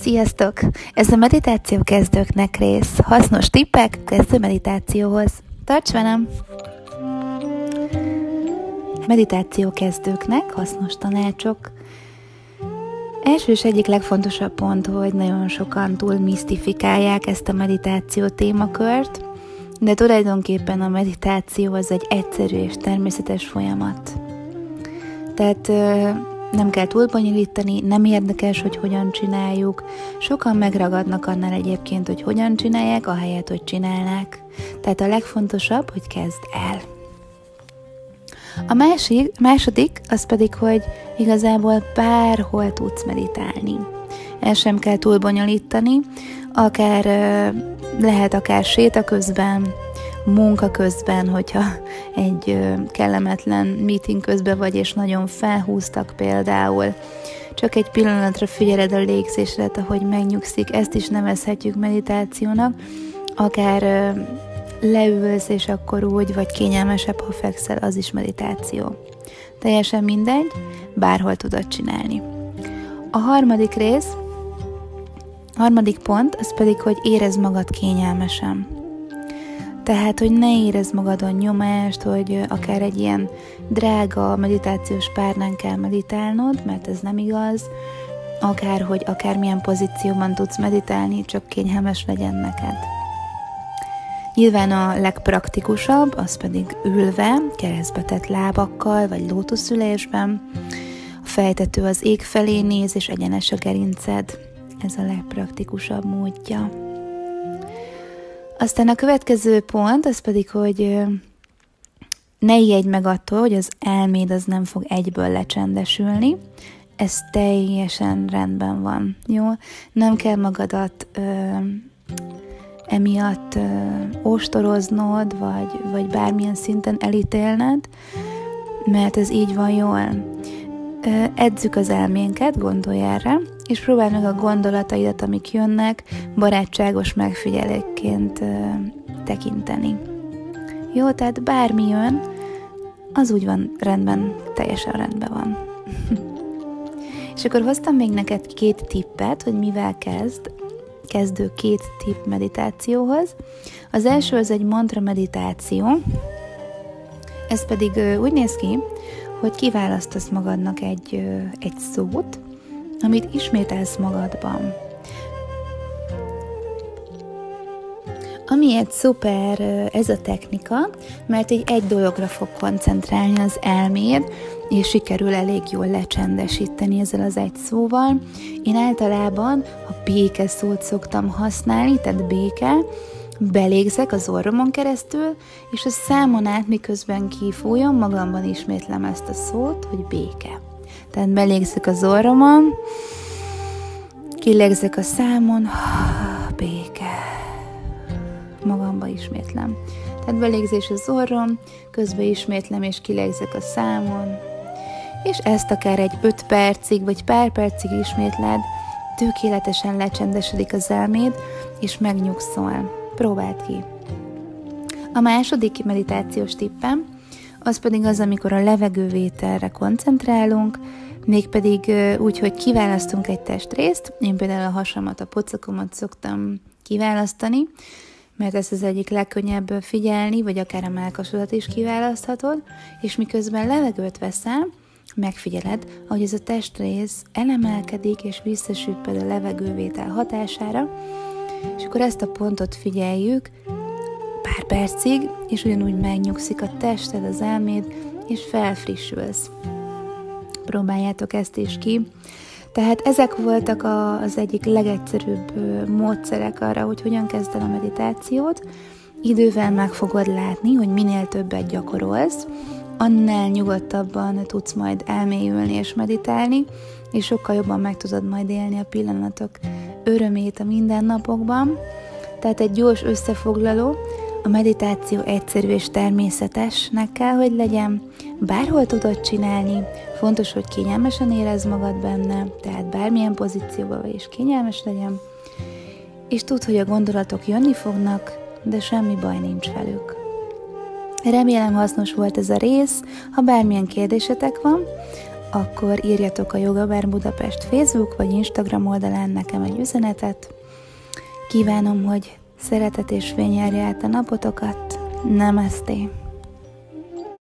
Sziasztok! Ez a meditáció kezdőknek rész. Hasznos tippek kezdő meditációhoz. Tarts velem! Meditáció kezdőknek hasznos tanácsok. Első és egyik legfontosabb pont, hogy nagyon sokan túl misztifikálják ezt a meditáció témakört, de tulajdonképpen a meditáció az egy egyszerű és természetes folyamat. Tehát nem kell túlbonyolítani, nem érdekes, hogy hogyan csináljuk. Sokan megragadnak annál egyébként, hogy hogyan csinálják, ahelyett, hogy csinálnák. Tehát a legfontosabb, hogy kezd el. A második, az pedig, hogy igazából bárhol tudsz meditálni. El sem kell túl bonyolítani, lehet akár séta közben, munka közben, hogyha egy kellemetlen meeting közben vagy, és nagyon felhúztak például. Csak egy pillanatra figyeled a légzésre, ahogy megnyugszik, ezt is nevezhetjük meditációnak. Akár leülsz, és akkor úgy, vagy kényelmesebb, ha fekszel, az is meditáció. Teljesen mindegy, bárhol tudod csinálni. A harmadik pont, az pedig, hogy érezd magad kényelmesen. Tehát, hogy ne érezd magadon nyomást, hogy akár egy ilyen drága meditációs párnán kell meditálnod, mert ez nem igaz, hogy akármilyen pozícióban tudsz meditálni, csak kényelmes legyen neked. Nyilván a legpraktikusabb, az pedig ülve, keresztbe tett lábakkal, vagy lótuszülésben. A fejtető az ég felé néz, és egyenes a gerinced. Ez a legpraktikusabb módja. Aztán a következő pont, az pedig, hogy ne ijedj meg attól, hogy az elméd az nem fog egyből lecsendesülni. Ez teljesen rendben van, jó? Nem kell magadat emiatt óstoroznod, vagy bármilyen szinten elítélned, mert ez így van jól. Edzük az elménket, gondolj erre, és próbáld meg a gondolataidat, amik jönnek, barátságos megfigyelőként tekinteni. Jó, tehát bármi jön, az úgy van rendben, teljesen rendben van. És akkor hoztam még neked 2 tippet, hogy mivel kezdő 2 tipp meditációhoz. Az első az egy mantra meditáció, ez pedig úgy néz ki, hogy kiválasztasz magadnak egy szót, amit ismételsz magadban. Ami egy szuper ez a technika, mert így egy dologra fog koncentrálni az elméd, és sikerül elég jól lecsendesíteni ezzel az egy szóval. Én általában a béke szót szoktam használni, tehát béke, belégzek az orromon keresztül, és a számon át, miközben kifújom, magamban ismétlem ezt a szót, hogy béke. Tehát belégzek az orromon, kilégzek a számon, béke. Magamba ismétlem. Tehát belégzés az orrom, közben ismétlem és kilégzek a számon, és ezt akár egy 5 percig, vagy pár percig ismétled, tökéletesen lecsendesedik az elméd, és megnyugszol. Próbáld ki. A második meditációs tippem, az pedig az, amikor a levegővételre koncentrálunk, mégpedig úgy, hogy kiválasztunk egy testrészt. Én például a hasamat, a pocakomat szoktam kiválasztani, mert ez az egyik legkönnyebb figyelni, vagy akár a mellkasodat is kiválaszthatod, és miközben levegőt veszel, megfigyeled, ahogy ez a testrész elemelkedik, és visszasüpped a levegővétel hatására, és akkor ezt a pontot figyeljük pár percig, és ugyanúgy megnyugszik a tested, az elméd, és felfrissülsz. Próbáljátok ezt is ki. Tehát ezek voltak az egyik legegyszerűbb módszerek arra, hogy hogyan kezd el a meditációt. Idővel meg fogod látni, hogy minél többet gyakorolsz, annál nyugodtabban tudsz majd elmélyülni és meditálni, és sokkal jobban meg tudod majd élni a pillanatok örömét a mindennapokban. Tehát egy gyors összefoglaló, a meditáció egyszerű és természetesnek kell, hogy legyen, bárhol tudod csinálni, fontos, hogy kényelmesen érezd magad benne, tehát bármilyen pozícióban vagy is kényelmes legyen, és tudd, hogy a gondolatok jönni fognak, de semmi baj nincs velük. Remélem hasznos volt ez a rész, ha bármilyen kérdésetek van, akkor írjatok a Yoga Barn Budapest Facebook vagy Instagram oldalán nekem egy üzenetet. Kívánom, hogy szeretet és fény járja át a napotokat. Namaste!